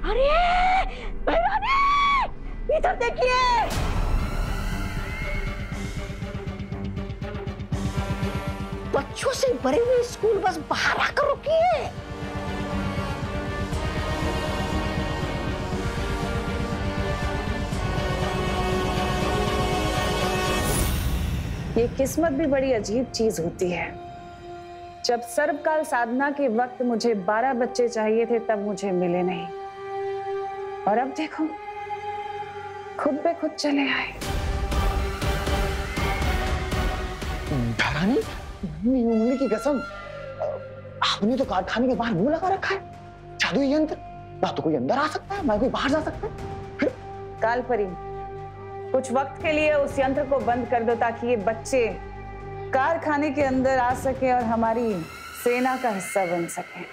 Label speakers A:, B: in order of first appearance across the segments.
A: अरे इधर देखिए। बच्चों से भरे हुए स्कूल बस बाहर आकर रुकी है।
B: ये किस्मत भी बड़ी अजीब चीज होती है। जब सर्वकाल साधना के वक्त मुझे 12 बच्चे चाहिए थे तब मुझे मिले नहीं, और अब देखो खुद पे खुद चले आए।
C: धरानी, उंगली की कसम, आपने तो कारखाने के बाहर मुंह लगा रखा है। जादुई यंत्र, ना तो कोई अंदर आ सकता है ना कोई बाहर जा सकता है।
B: कालपरी, कुछ वक्त के लिए उस यंत्र को बंद कर दो ताकि ये बच्चे कारखाने के अंदर आ सके और हमारी सेना का हिस्सा बन सके।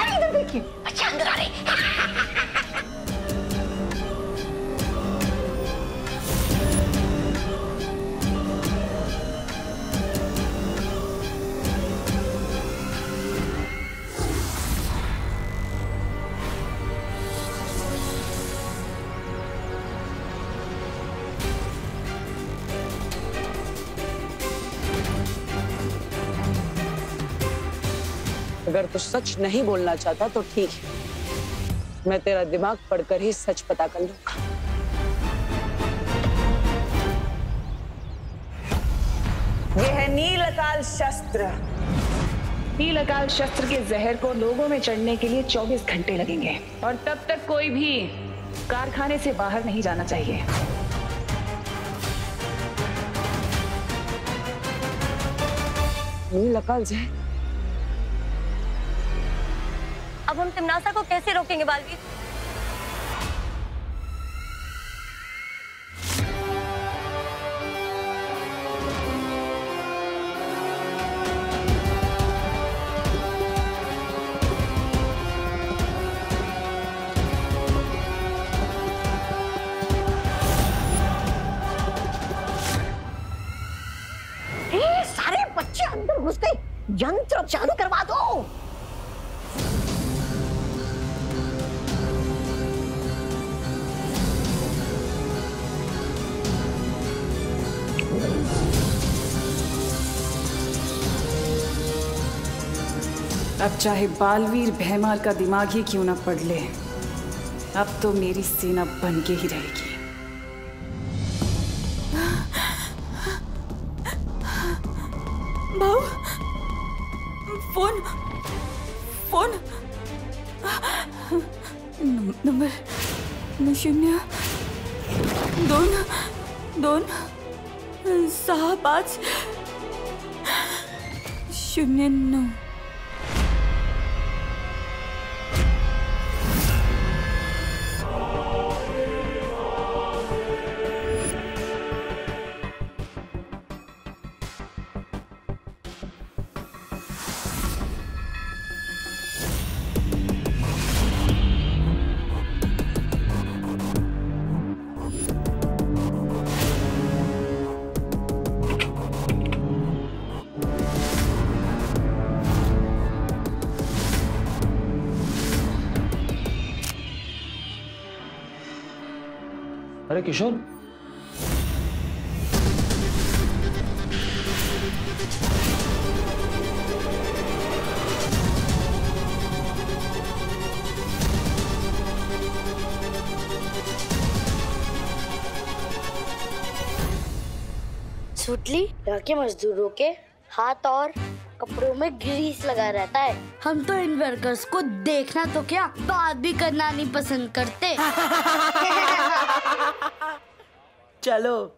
A: इधर देखिए, बच्चे अंदर आ रहे हैं।
D: अगर तू सच नहीं बोलना चाहता तो ठीक है, मैं तेरा दिमाग पढ़कर ही सच पता कर लूंगा।
B: यह है नील अकाल शस्त्र। नील अकाल शस्त्र के जहर को लोगों में चढ़ने के लिए 24 घंटे लगेंगे, और तब तक कोई भी कारखाने से बाहर नहीं जाना चाहिए।
D: नील अकाल जहर?
E: अब हम तिमनासा को कैसे रोकेंगे बालवीर?
A: सारे बच्चे अंदर घुस गए, यंत्र चालू करवा दो।
B: अब चाहे बालवीर भैमार का दिमाग ही क्यों ना पढ़ ले, अब तो मेरी सेना बन के ही रहेगी।
F: भाऊ, फोन नंबर 0-2-2-6-5-09।
C: अरे किशोर,
E: सुतली लड़के मजदूरों के हाथ और कपड़ों में ग्रीस लगा रहता है। हम तो इन वर्कर्स को देखना तो क्या, बात भी करना नहीं पसंद करते।
D: चलो।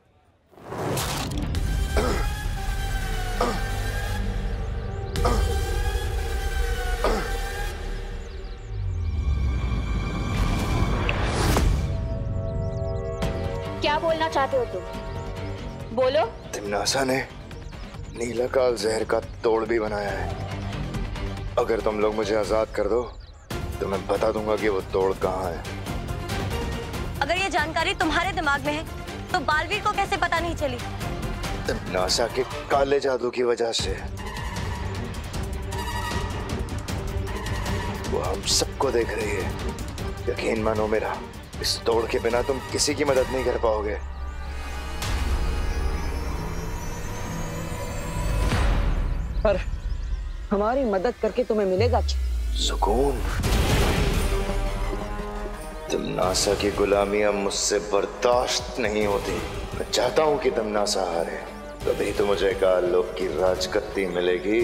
E: क्या बोलना चाहते हो तुम? बोलो।
G: तिमनासा ने नीलाकाल जहर का तोड़ भी बनाया है। अगर तुम लोग मुझे आजाद कर दो तो मैं बता दूंगा कि वो तोड़ कहाँ है।
E: अगर ये जानकारी तुम्हारे दिमाग में है
A: तो बालवीर को कैसे पता नहीं चली?
G: नासा के काले जादू की वजह से। वो हम सबको देख रही है। यकीन मानो मेरा, इस तोड़ के बिना तुम किसी की मदद नहीं कर पाओगे।
D: पर हमारी मदद करके तुम्हें मिलेगा क्या?
G: सुकून। तुम नासा की गुलामी अब मुझसे बर्दाश्त नहीं होती। मैं चाहता हूं कि तुम नासा हारे, तभी तो मुझे काल लोक की राजगद्दी मिलेगी।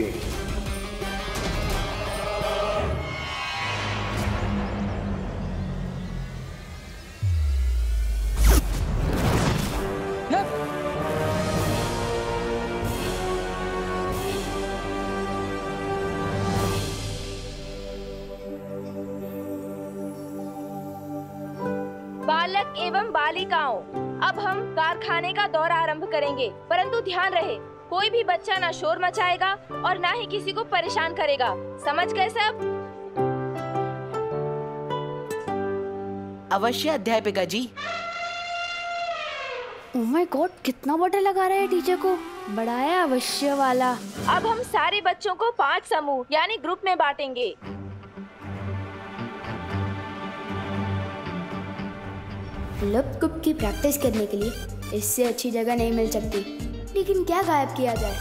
H: बालक एवं बालिकाओं, अब हम कारखाने का दौर आरंभ करेंगे, परंतु ध्यान रहे कोई भी बच्चा ना शोर मचाएगा और ना ही किसी को परेशान करेगा। समझ गए सब?
I: अवश्य अध्यापिका जी।
E: ओह माय गॉड, कितना बड़ा लगा रहा है टीचर को। बड़ा है अवश्य वाला।
H: अब हम सारे बच्चों को 5 समूह यानी ग्रुप में बांटेंगे।
E: लप कुप की प्रैक्टिस करने के लिए इससे अच्छी जगह नहीं मिल सकती। लेकिन क्या गायब किया जाए?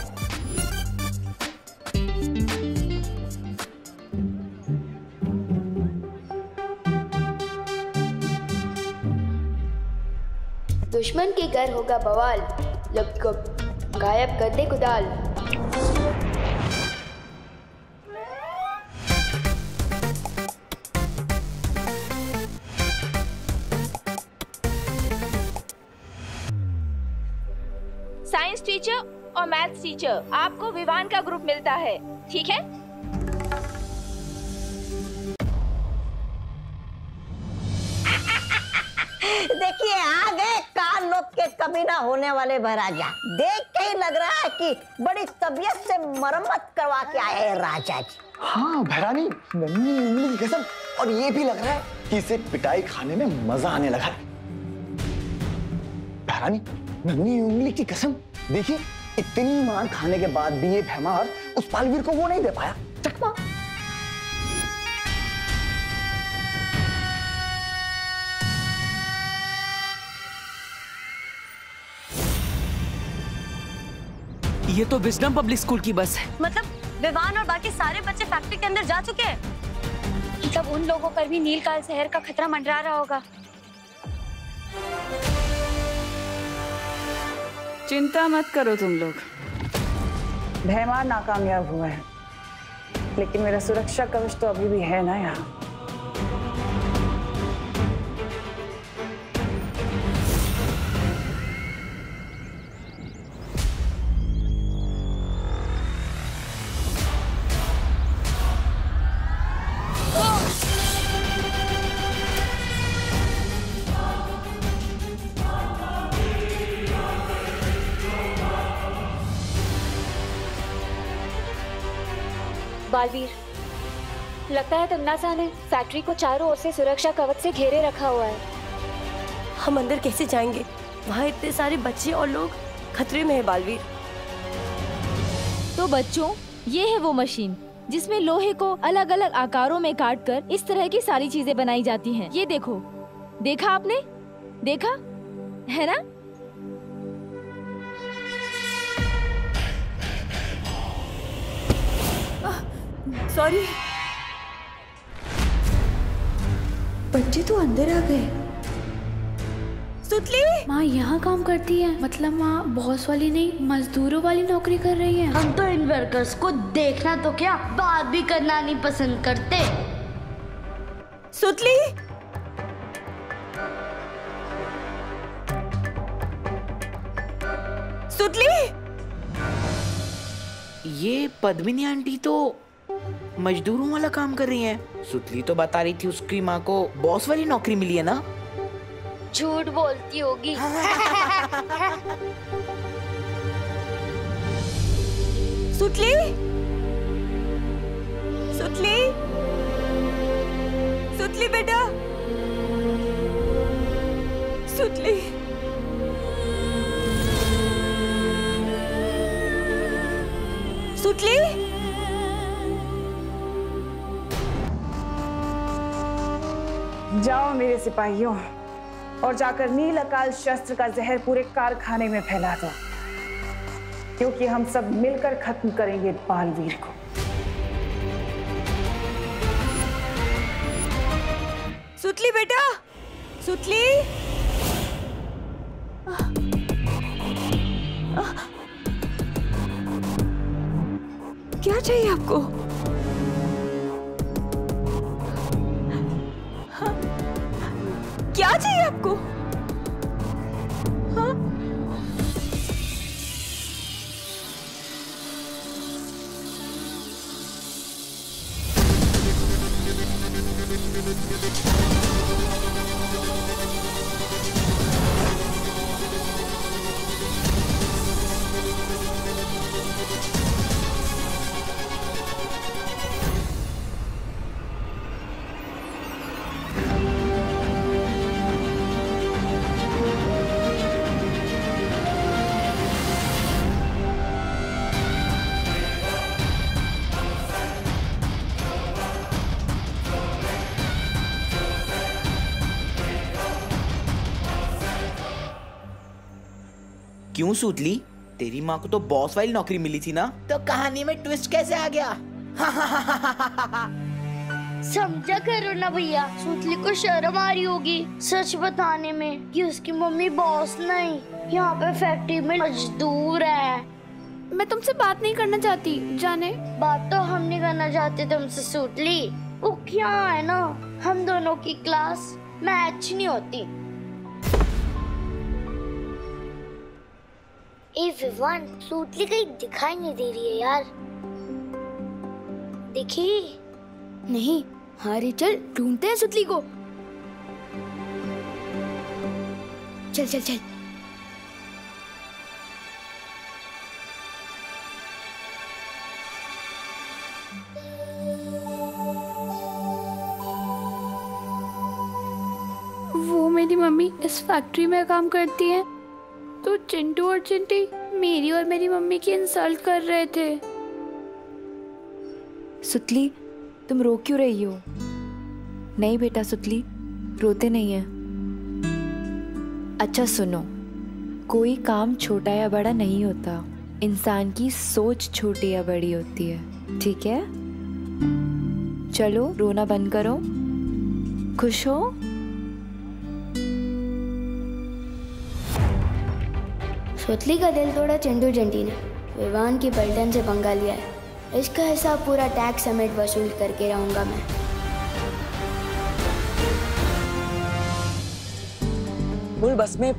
E: दुश्मन के घर होगा बवाल, लप कुप गायब कर दे कुदाल।
H: साइंस टीचर और मैथ्स टीचर, आपको विवान का ग्रुप मिलता है, ठीक है?
A: देखिए आ गए काल लोक के कभी ना होने वाले महाराजा। देख के ही लग रहा है कि बड़ी तबीयत से मरम्मत करवा के आए हैं राजा जी।
C: हाँ भैरानी, नन्ही उंगली की कसम। और ये भी लग रहा है कि इसे पिटाई खाने में मजा आने लगा है। भैरानी, नन्ही उंगली की कसम, देखिए इतनी मार खाने के बाद भी ये भैमार उस बालवीर को वो नहीं दे पाया चकमा।
I: ये तो विजडम पब्लिक स्कूल की बस है।
A: मतलब विवान और बाकी सारे बच्चे फैक्ट्री के अंदर जा चुके हैं।
H: मतलब उन लोगों पर भी नीलकाल जहर का खतरा मंडरा रहा होगा।
B: चिंता मत करो तुम लोग, भैमार नाकामयाब हुआ है, लेकिन मेरा सुरक्षा कवच तो अभी भी है ना यहाँ।
H: बालवीर, लगता है तन्नासा ने फैक्ट्री को चारों ओर से सुरक्षा कवच से घेरे रखा हुआ है।
A: हम अंदर कैसे जाएंगे? वहाँ इतने सारे बच्चे और लोग खतरे में है बालवीर।
J: तो बच्चों, ये है वो मशीन जिसमें लोहे को अलग अलग आकारों में काटकर इस तरह की सारी चीजें बनाई जाती हैं। ये देखो, देखा आपने? देखा है ना?
F: सॉरी। बच्चे तो अंदर आ गए।
J: सुतली
E: माँ यहाँ काम करती है, मतलब माँ बॉस वाली नहीं मजदूरों वाली नौकरी कर रही है। हम तो इन वर्कर्स को देखना तो क्या, बात भी करना नहीं पसंद करते।
J: सुतली, सुतली।
I: ये पद्मिनी आंटी तो मजदूरों वाला काम कर रही हैं। सुतली तो बता रही थी उसकी माँ को बॉस वाली नौकरी मिली है ना।
E: झूठ बोलती होगी।
J: सुतली, सुतली, सुतली बेटा, सुतली।
F: सुतली,
B: जाओ मेरे सिपाहियों और जाकर नील अकाल शस्त्र का जहर पूरे कारखाने में फैला दो, क्योंकि हम सब मिलकर खत्म करेंगे बालवीर को।
F: सुतली बेटा, सुतली। क्या चाहिए आपको? क्या चाहिए आपको? हाँ?
I: क्यों सुतली? तेरी माँ को तो बॉस वाली नौकरी मिली थी ना, तो कहानी में ट्विस्ट कैसे आ गया?
E: समझा करो ना भैया, सुतली को शर्म आ रही होगी सच बताने में कि उसकी मम्मी बॉस नहीं, यहाँ पे फैक्ट्री में मजदूर है।
F: मैं तुमसे बात नहीं करना चाहती, जाने।
E: बात तो हम नहीं करना चाहते तुमसे सुतली, वो क्या है ना, हम दोनों की क्लास मैच नहीं होती। ए विवान, सुतली कहीं दिखाई नहीं दे रही है यार। देखी
F: नहीं। हाँ रे, चल ढूंढते हैं सुतली को। चल चल चल। वो मेरी मम्मी इस फैक्ट्री में काम करती है, तो चिंटू और चिंटी मेरी और मेरी मम्मी की इंसल्ट कर रहे थे।
K: सुतली, तुम रो क्यों रही हो? नहीं बेटा सुतली, रोते नहीं है। अच्छा सुनो, कोई काम छोटा या बड़ा नहीं होता, इंसान की सोच छोटी या बड़ी होती है, ठीक है? चलो रोना बंद करो, खुश हो?
E: सुतली का दिल तोड़ा चिंटू चिंटी ने, विवान की पलटन से पंगा लिया है। इसका हिसाब पूरा टैक्स समेत वसूल करके रहूंगा मैं।
D: मूल बस में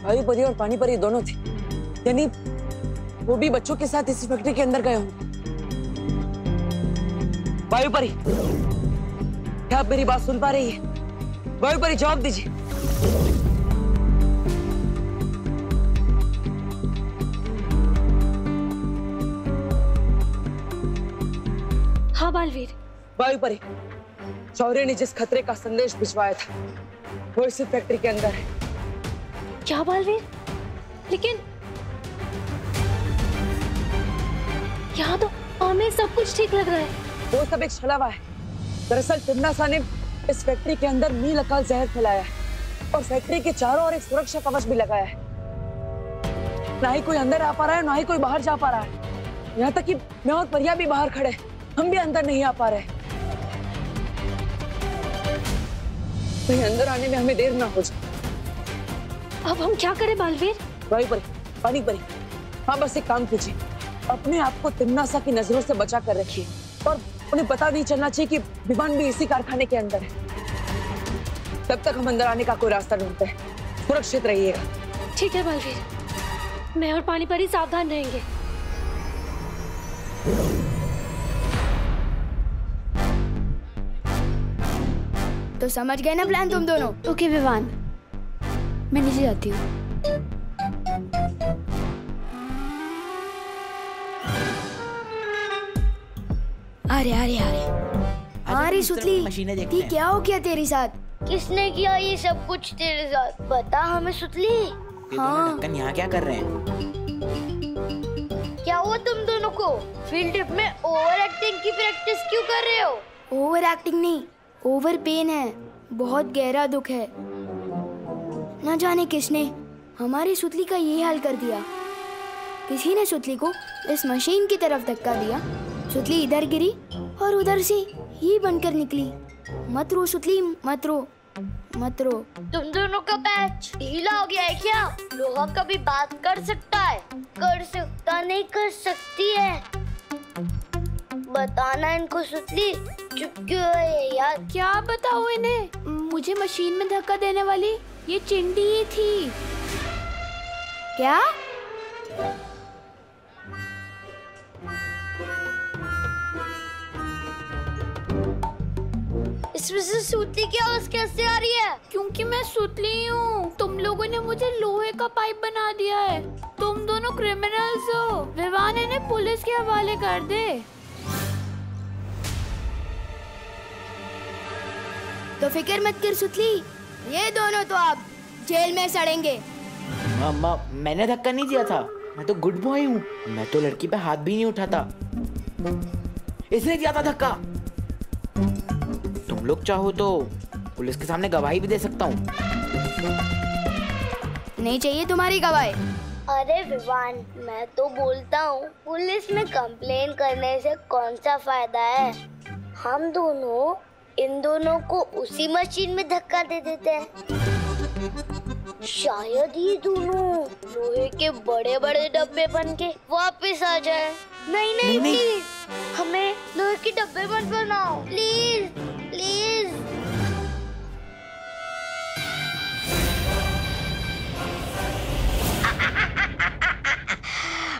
D: वायु परी और पानी परी दोनों थे, यानी वो भी बच्चों के साथ इसी फैक्ट्री के अंदर गए होंगे। वायु परी, क्या आप मेरी बात सुन पा रही है? वायु परी जवाब दीजिए।
E: हाँ बालवीर।
D: वायु परी, शौर्य ने जिस खतरे का संदेश भिजवाया था वो इसी फैक्ट्री के अंदर है।
E: क्या बालवीर? लेकिन यहाँ तो हमें सब कुछ ठीक लग रहा है।
D: वो सब एक छलावा है। दरअसल तिम्नासा ने इस फैक्ट्री के अंदर नील अकाल जहर फैलाया है और फैक्ट्री के चारों ओर एक सुरक्षा कवच भी लगाया है। ना ही कोई अंदर आ पा रहा है, ना ही कोई बाहर जा पा रहा है। यहाँ तक कि मैं और परिया भी बाहर खड़े, हम भी अंदर नहीं आ पा रहे। कहीं अंदर आने में हमें देर ना हो जाए।
E: अब हम क्या करें बालवीर?
D: वायु परी, पानी परी, हाँ बस एक काम कीजिए, अपने आप को तिम्नासा की नजरों से बचा कर रखिए और उन्हें पता नहीं चलना चाहिए कि विमान भी इसी कारखाने के अंदर है। तब तक हम अंदर आने का कोई रास्ता ढूंढते हैं। सुरक्षित रहिएगा।
E: ठीक है बालवीर, मैं और पानी परी सावधान रहेंगे। तो समझ गए ना प्लान तुम दोनों? ओके विवान, मैं नीचे जाती हूँ। अरे सुतली, क्या हो गया तेरे साथ? किसने किया ये सब कुछ तेरे साथ? बता हमें सुतली।
I: हाँ। ढक्कन यहाँ क्या कर रहे हैं?
E: क्या हुआ हुआ तुम दोनों को? फील्ड ट्रिप में ओवर एक्टिंग की प्रैक्टिस क्यों कर रहे हो?
L: ओवर एक्टिंग नहीं, ओवर पेन है। बहुत गहरा दुख है। न जाने किसने हमारी सुतली का ये हाल कर दिया। किसी ने सुतली को इस मशीन की तरफ धक्का दिया। सुतली इधर गिरी और उधर से ही बनकर निकली। मत रो सुतली, मत रो, मत रो।
E: तुम दोनों का पैच ढीला हो गया है क्या? लोहा कभी बात कर सकता है? कर सकता नहीं, कर सकती है। बताना इनको सुतली, चुप क्यों है यार?
F: क्या बताऊं इन्हें? मुझे मशीन में धक्का देने वाली ये चिंटी ही थी।
L: क्या?
E: इसमें से सुतली की आवाज कैसे आ रही है?
F: क्योंकि मैं सुतली हूँ। तुम लोगों ने मुझे लोहे का पाइप बना दिया है। तुम दोनों क्रिमिनल्स हो। विवान इन्हें पुलिस के हवाले कर दे।
L: तो फिक्र मत कर सुतली, ये दोनों तो अब जेल में सड़ेंगे।
I: मामा, मैंने धक्का नहीं दिया था। मैं तो गुड बॉय हूँ। मैं तो लड़की पे हाथ भी नहीं उठाता। इसने दिया था धक्का। तुम लोग चाहो तो पुलिस के सामने गवाही भी दे सकता हूँ।
L: नहीं चाहिए तुम्हारी गवाही।
E: अरे विवान, मैं तो बोलता हूँ पुलिस में कंप्लेन करने से कौन सा फायदा है? हम दोनों इन दोनों को उसी मशीन में धक्का दे देते हैं। शायद ये दोनों लोहे के बड़े बड़े डब्बे बन के वापस आ जाए। नहीं नहीं, प्लीज हमें लोहे के डब्बे मत बनाओ, प्लीज प्लीज।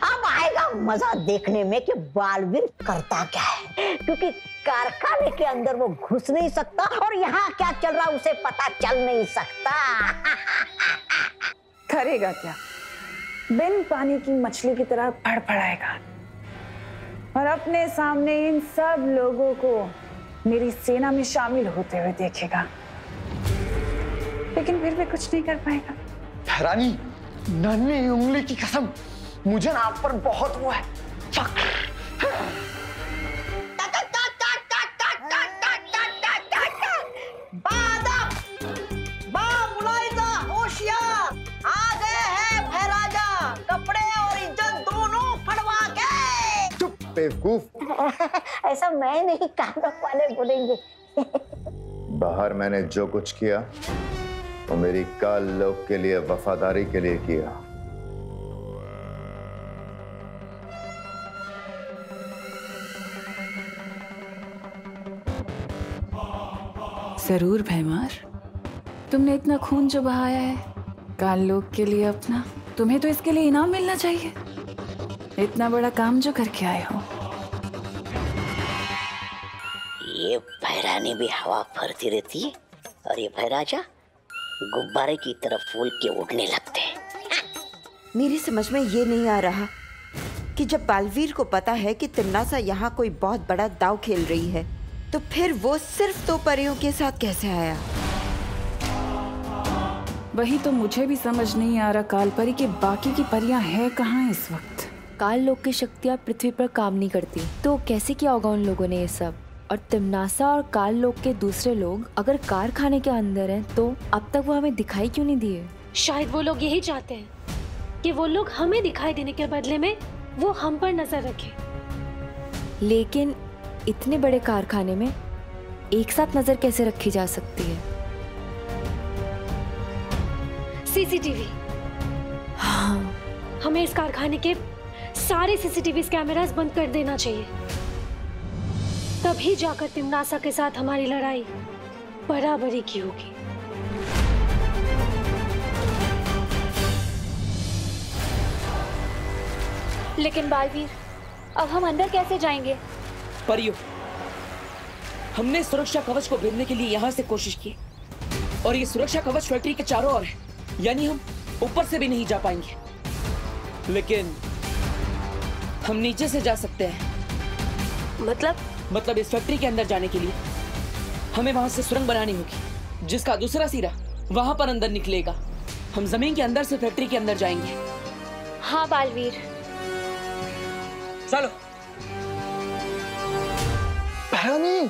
A: अब आएगा मजा देखने में कि बालवीर करता क्या है, क्योंकि कारखाने के अंदर वो घुस नहीं सकता और यहाँ क्या चल रहा उसे पता चल नहीं सकता।
B: करेगा क्या? बिन पानी की मछली की तरह फड़फड़ाएगा और अपने सामने इन सब लोगों को मेरी सेना में शामिल होते हुए देखेगा, लेकिन फिर भी कुछ नहीं कर पाएगा।
C: रानी, नन्ही उंगली की कसम, मुझे ना आप पर बहुत वो है।
A: बेवकूफ। ऐसा मैं नहीं, कानों वाले बोलेंगे।
G: बाहर मैंने जो कुछ किया वो मेरी काल लोक के लिए, वफादारी के लिए किया।
B: जरूर भैमार, तुमने इतना खून जो बहाया है काल लोक के लिए अपना, तुम्हें तो इसके लिए इनाम मिलना चाहिए। इतना बड़ा काम जो करके आए हो।
M: ये भैरानी भी हवा भरती रहती है और ये भैराजा गुब्बारे की तरफ फूल के उड़ने लगते हैं।
N: मेरी समझ में ये नहीं आ रहा कि जब बालवीर को पता है कि तिम्नासा यहाँ कोई बहुत बड़ा दांव खेल रही है, तो फिर वो सिर्फ 2 परियों के साथ कैसे आया?
B: वही तो मुझे भी समझ नहीं आ रहा कालपरी के बाकी की परियां हैं कहाँ इस वक्त।
K: काल लोक की शक्तियाँ पृथ्वी पर काम नहीं करती, तो कैसे किया होगा उन लोगों ने ये सब? और तिम्नासा और काल लोक के दूसरे लोग अगर कारखाने के अंदर हैं, तो अब तक वो हमें दिखाई क्यों नहीं दिए?
O: शायद वो लोग यही चाहते हैं कि वो लोग हमें दिखाई देने के बदले में वो हम पर नजर रखें।
K: लेकिन इतने बड़े कारखाने में एक साथ नजर कैसे रखी जा सकती है?
O: सीसीटीवी।
K: हाँ।
O: हमें इस कारखाने के सारे सीसीटीवी कैमरास बंद कर देना चाहिए, तभी जाकर तिम्नासा के साथ हमारी लड़ाई बराबरी की होगी।
J: लेकिन बालवीर, अब हम अंदर कैसे जाएंगे?
D: परियो, हमने सुरक्षा कवच को भेदने के लिए यहाँ से कोशिश की और ये सुरक्षा कवच फैक्ट्री के चारों ओर है, यानी हम ऊपर से भी नहीं जा पाएंगे, लेकिन हम नीचे से जा सकते हैं। मतलब इस फैक्ट्री के अंदर जाने के लिए हमें वहां से सुरंग बनानी होगी, जिसका दूसरा सिरा वहां पर अंदर निकलेगा। हम जमीन के अंदर से फैक्ट्री के अंदर जाएंगे।
J: हाँ बालवीर,
D: चलो।
C: भैरानी,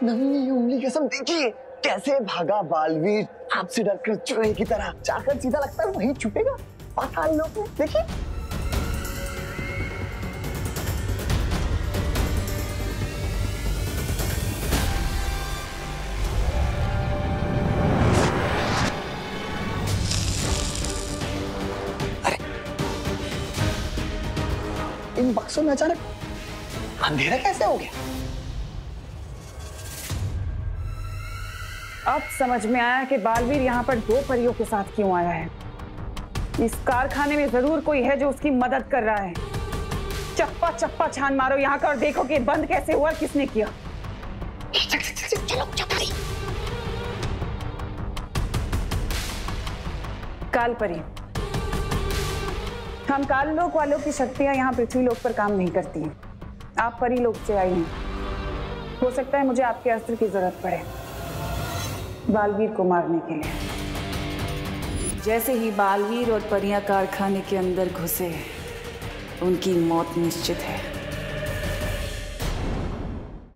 C: नवीनी उंगली कसम देखिए कैसे भागा बालवीर, आपसे डरकर चूहे की तरह जाकर सीधा लगता है वहीं छुपेगा पाताल लोक में। देखिए इन बक्सों में अचानक अंधेरा कैसे हो गया?
B: अब समझ में आया कि बालवीर यहाँ पर 2 परियों के साथ क्यों आया है। इस कारखाने में जरूर कोई है जो उसकी मदद कर रहा है। चप्पा चप्पा छान मारो यहाँ का और देखो कि बंद कैसे हुआ, किसने किया। काल परी, हम काल लोक वालों की शक्तियां यहाँ पृथ्वी लोक पर काम नहीं करती हैं। आप परी लोक से आई हैं। हो सकता है मुझे आपके अस्त्र की जरूरत पड़े बालवीर को मारने के लिए।
P: जैसे ही बालवीर और परियां कारखाने के अंदर घुसे, उनकी मौत निश्चित है।